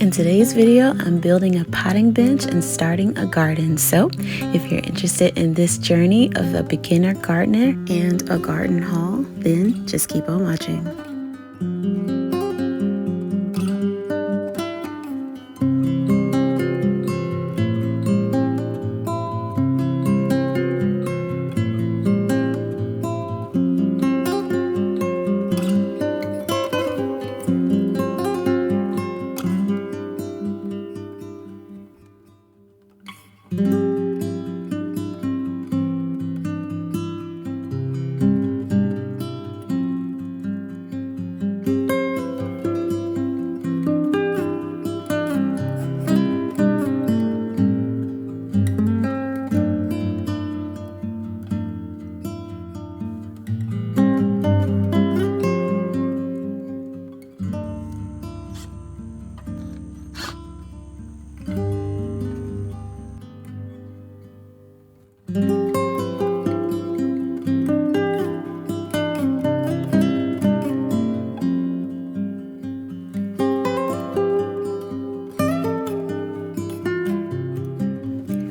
In today's video, I'm building a potting bench and starting a garden. So if you're interested in this journey of a beginner gardener and a garden haul, then just keep on watching.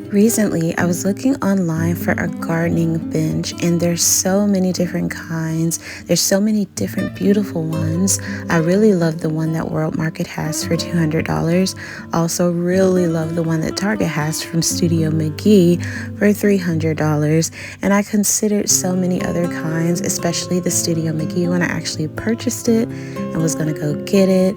Recently, I was looking online for a gardening bench, and there's so many different kinds. There's so many different beautiful ones. I really love the one that World Market has for $200. Also really love the one that Target has from Studio McGee for $300. And I considered so many other kinds, especially the Studio McGee when I actually purchased it and was gonna go get it.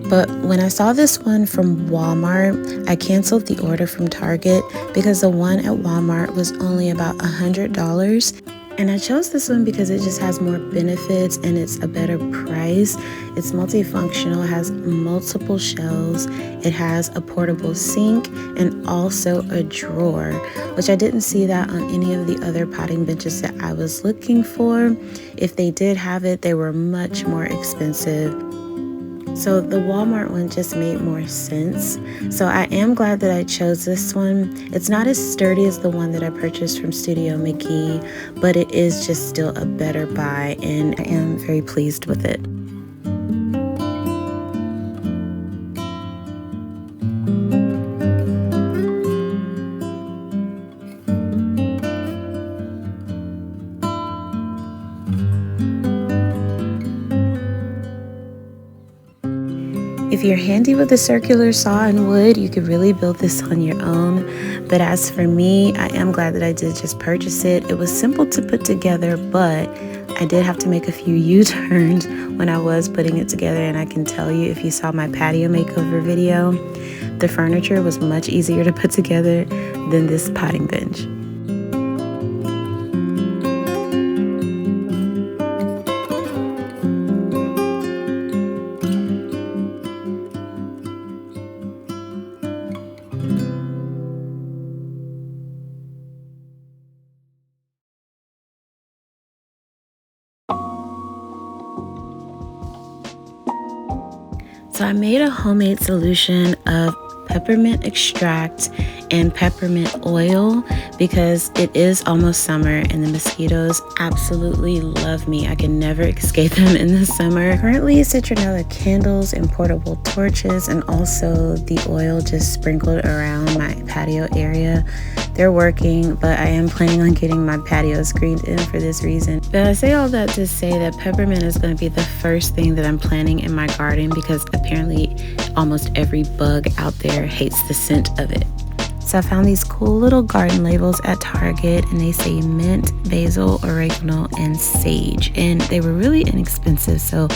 But when I saw this one from Walmart, I canceled the order from Target because the one at Walmart was only about $100. And I chose this one because it just has more benefits and it's a better price. It's multifunctional, it has multiple shelves, it has a portable sink and also a drawer, which I didn't see that on any of the other potting benches that I was looking for. If they did have it, they were much more expensive. So the Walmart one just made more sense. So I am glad that I chose this one. It's not as sturdy as the one that I purchased from Studio McGee, but it is just still a better buy, and I am very pleased with it. If you're handy with a circular saw and wood, you could really build this on your own. But as for me, I am glad that I did just purchase it. It was simple to put together, but I did have to make a few U-turns when I was putting it together. And I can tell you, if you saw my patio makeover video, the furniture was much easier to put together than this potting bench. So I made a homemade solution of peppermint extract and peppermint oil because it is almost summer and the mosquitoes absolutely love me. I can never escape them in the summer. Currently, citronella candles and portable torches and also the oil just sprinkled around my patio area. They're working, but I am planning on getting my patio screened in for this reason. But I say all that to say that peppermint is going to be the first thing that I'm planting in my garden because apparently almost every bug out there hates the scent of it. So I found these cool little garden labels at Target, and they say mint, basil, oregano, and sage. And they were really inexpensive, so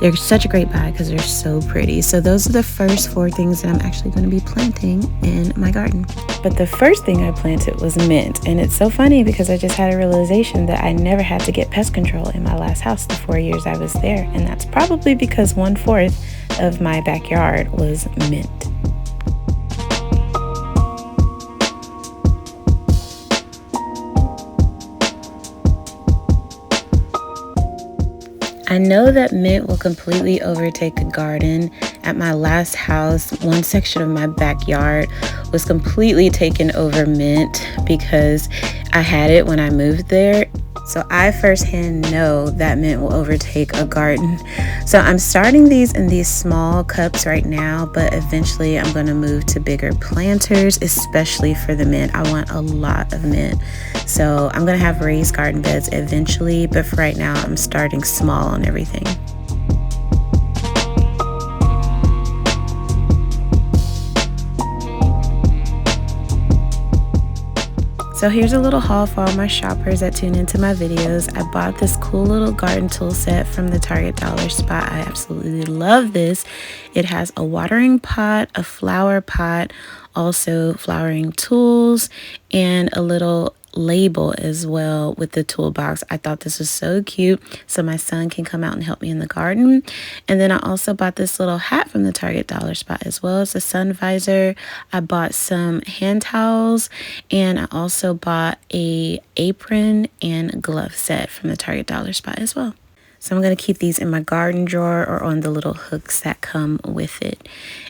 they're such a great buy because they're so pretty. So those are the first 4 things that I'm actually going to be planting in my garden. But the first thing I planted was mint. And it's so funny because I just had a realization that I never had to get pest control in my last house the 4 years I was there. And that's probably because 1/4 of my backyard was mint. I know that mint will completely overtake a garden. At my last house, one section of my backyard was completely taken over mint because I had it when I moved there So I firsthand know that mint will overtake a garden. So I'm starting these in these small cups right now, but eventually I'm going to move to bigger planters, especially for the mint. I want a lot of mint. So I'm going to have raised garden beds eventually, but for right now I'm starting small on everything. So here's a little haul for all my shoppers that tune into my videos. I bought this cool little garden tool set from the Target dollar spot. I absolutely love this. It has a watering pot, a flower pot, also flowering tools, and a little label as well with the toolbox. I thought this was so cute, so my son can come out and help me in the garden. And then I also bought this little hat from the Target dollar spot, as well as a sun visor. I bought some hand towels, and I also bought a apron and glove set from the Target dollar spot as well. So I'm going to keep these in my garden drawer or on the little hooks that come with it.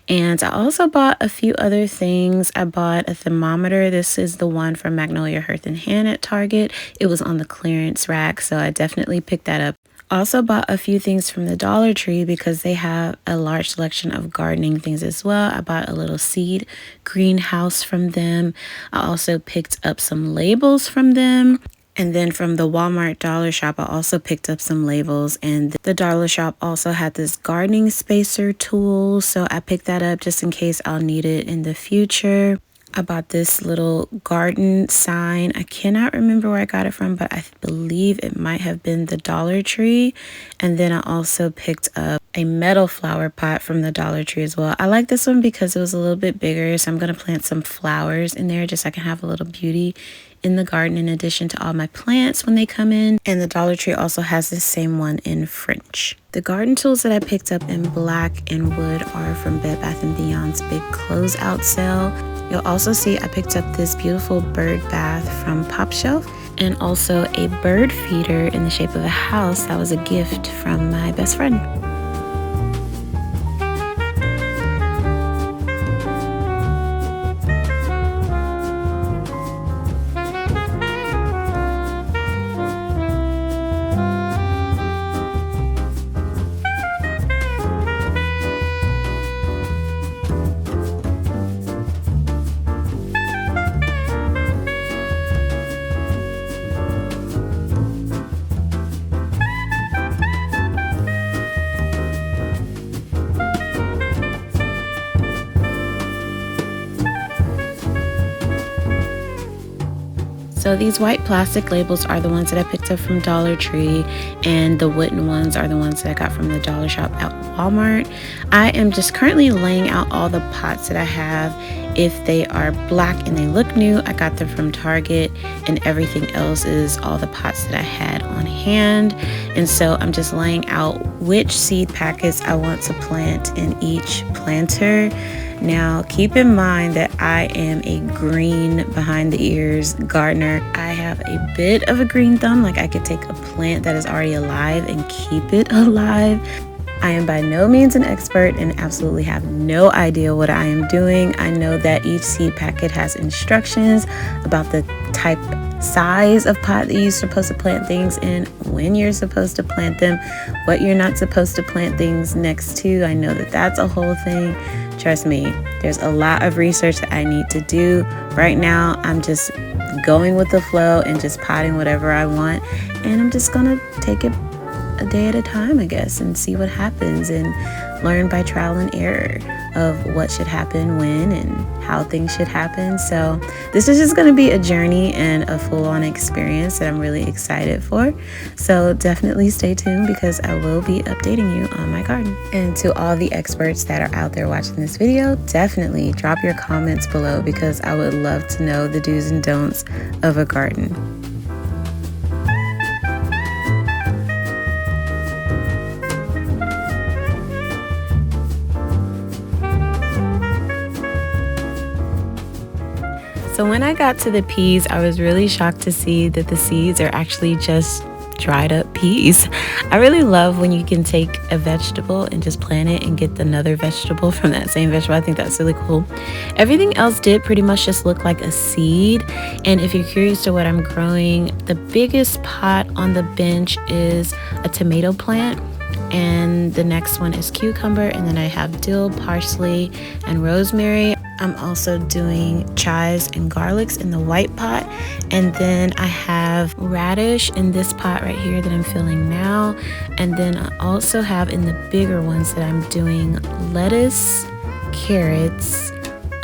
And I also bought a few other things. I bought a thermometer. This is the one from Magnolia Hearth and Hand at Target. It was on the clearance rack, so I definitely picked that up. Also bought a few things from the Dollar Tree because they have a large selection of gardening things as well. I bought a little seed greenhouse from them. I also picked up some labels from them. And then from the Walmart dollar shop, I also picked up some labels, and the dollar shop also had this gardening spacer tool. So I picked that up just in case I'll need it in the future. I bought this little garden sign. I cannot remember where I got it from, but I believe it might have been the Dollar Tree. And then I also picked up a metal flower pot from the Dollar Tree as well. I like this one because it was a little bit bigger, so I'm going to plant some flowers in there just so I can have a little beauty in the garden in addition to all my plants when they come in. And the Dollar Tree also has the same one in French. The garden tools that I picked up in black and wood are from Bed Bath & Beyond's big closeout sale. You'll also see I picked up this beautiful bird bath from Pop Shelf, and also a bird feeder in the shape of a house that was a gift from my best friend. So these white plastic labels are the ones that I picked up from Dollar Tree, and the wooden ones are the ones that I got from the dollar shop at Walmart. I am just currently laying out all the pots that I have. If they are black and they look new, I got them from Target, and everything else is all the pots that I had on hand. And so I'm just laying out which seed packets I want to plant in each planter. Now, keep in mind that I am a green behind the ears gardener. I have a bit of a green thumb, like I could take a plant that is already alive and keep it alive. I am by no means an expert and absolutely have no idea what I am doing. I know that each seed packet has instructions about the type size of pot that you're supposed to plant things in, when you're supposed to plant them, what you're not supposed to plant things next to. I know that that's a whole thing. Trust me, there's a lot of research that I need to do. Right now, I'm just going with the flow and just potting whatever I want. And I'm just gonna take it a day at a time, I guess, and see what happens and learn by trial and error of what should happen when and how things should happen. So this is just going to be a journey and a full-on experience that I'm really excited for. So definitely stay tuned because I will be updating you on my garden. And to all the experts that are out there watching this video, definitely drop your comments below because I would love to know the do's and don'ts of a garden. So when I got to the peas, I was really shocked to see that the seeds are actually just dried up peas. I really love when you can take a vegetable and just plant it and get another vegetable from that same vegetable. I think that's really cool. Everything else did pretty much just look like a seed. And if you're curious to what I'm growing, the biggest pot on the bench is a tomato plant. And the next one is cucumber, and then I have dill, parsley, and rosemary. I'm also doing chives and garlics in the white pot, and then I have radish in this pot right here that I'm filling now, and then I also have in the bigger ones that I'm doing lettuce, carrots,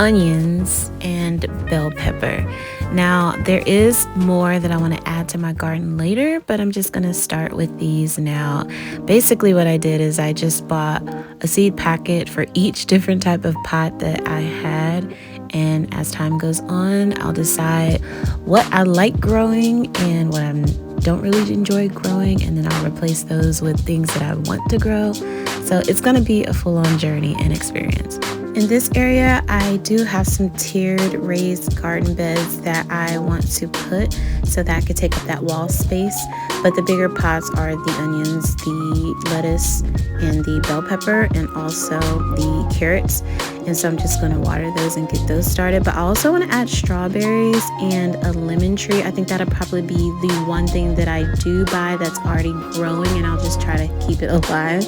onions, and bell pepper. Now there is more that I want to add to my garden later, but I'm just going to start with these now. Basically what I did is I just bought a seed packet for each different type of pot that I had, and as time goes on I'll decide what I like growing and what I don't really enjoy growing, and then I'll replace those with things that I want to grow. So it's going to be a full-on journey and experience. In this area, I do have some tiered raised garden beds that I want to put so that I could take up that wall space. But the bigger pots are the onions, the lettuce, and the bell pepper, and also the carrots. And so I'm just going to water those and get those started. But I also want to add strawberries and a lemon tree. I think that'll probably be the one thing that I do buy that's already growing, and I'll just try to keep it alive.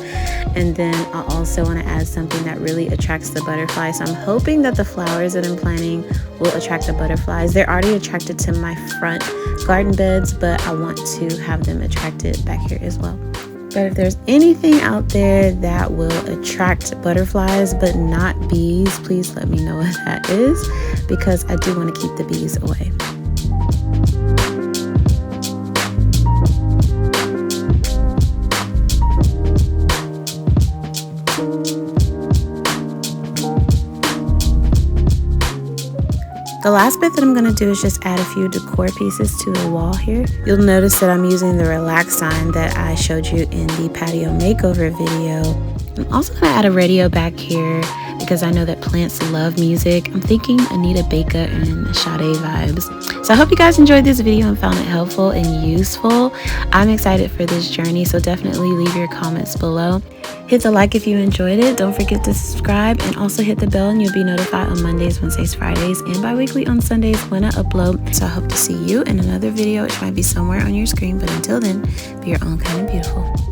And then I also want to add something that really attracts the butterflies. So I'm hoping that the flowers that I'm planting will attract the butterflies. They're already attracted to my front garden beds, but I want to have them attracted back here as well. But if there's anything out there that will attract butterflies but not bees, please let me know what that is, because I do want to keep the bees away. The last bit that I'm going to do is just add a few decor pieces to the wall here. You'll notice that I'm using the relax sign that I showed you in the patio makeover video. I'm also going to add a radio back here because I know that plants love music. I'm thinking Anita Baker and Sade vibes. So I hope you guys enjoyed this video and found it helpful and useful. I'm excited for this journey, so definitely leave your comments below. Hit the like if you enjoyed it. Don't forget to subscribe, and also hit the bell and you'll be notified on Mondays, Wednesdays, Fridays, and bi-weekly on Sundays when I upload. So I hope to see you in another video, which might be somewhere on your screen. But until then, be your own kind of beautiful.